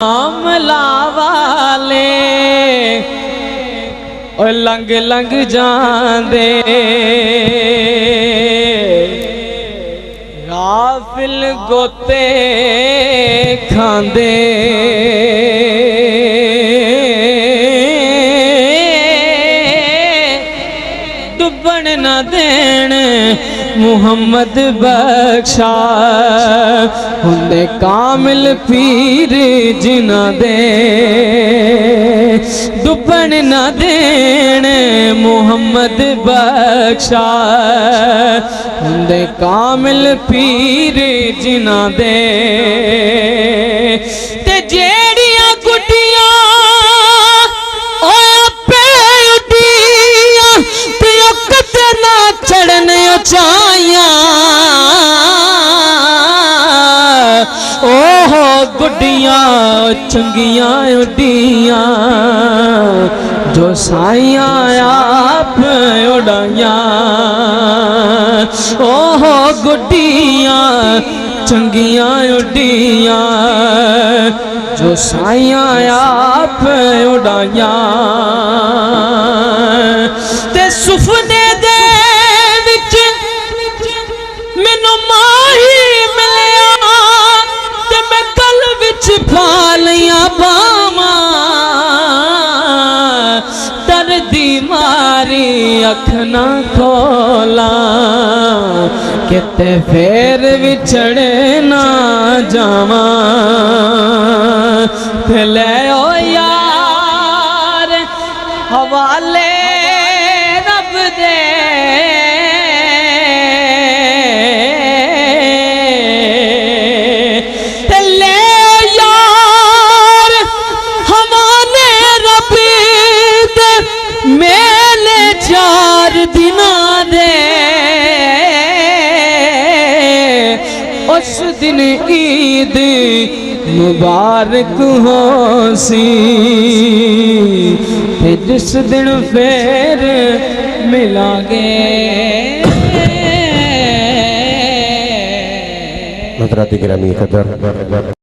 आमला वाले और lung lung जांदे गाफिल गोते खांदे डुबन न देन मुहम्मद बख्शा हुंदे कामिल पीर जिना दे डुबन न देन मुहम्मद बख्शा हुंदे कामिल पीर जिना दे ते जेड़ियां गुड्डियां चढ़न उचाइया ओहो गुड्डियां चंगिया उडिया जो साइया आप उड़ाइया ओहो गुड्डियां चंगिया उडिया जो साइया आप उड़ाइया ते सुफने दे मैनू माही मिलिया ते मैं कल विच फालिया बावां दर्दी मारी अख ना खोला किते फेर विछड़े ना जावां ते ले ओ यार हवाले रब दे उस दिन ईद मुबारक हो सी जिस दिन फिर मिलांगे। हज़रात गिरामी कदर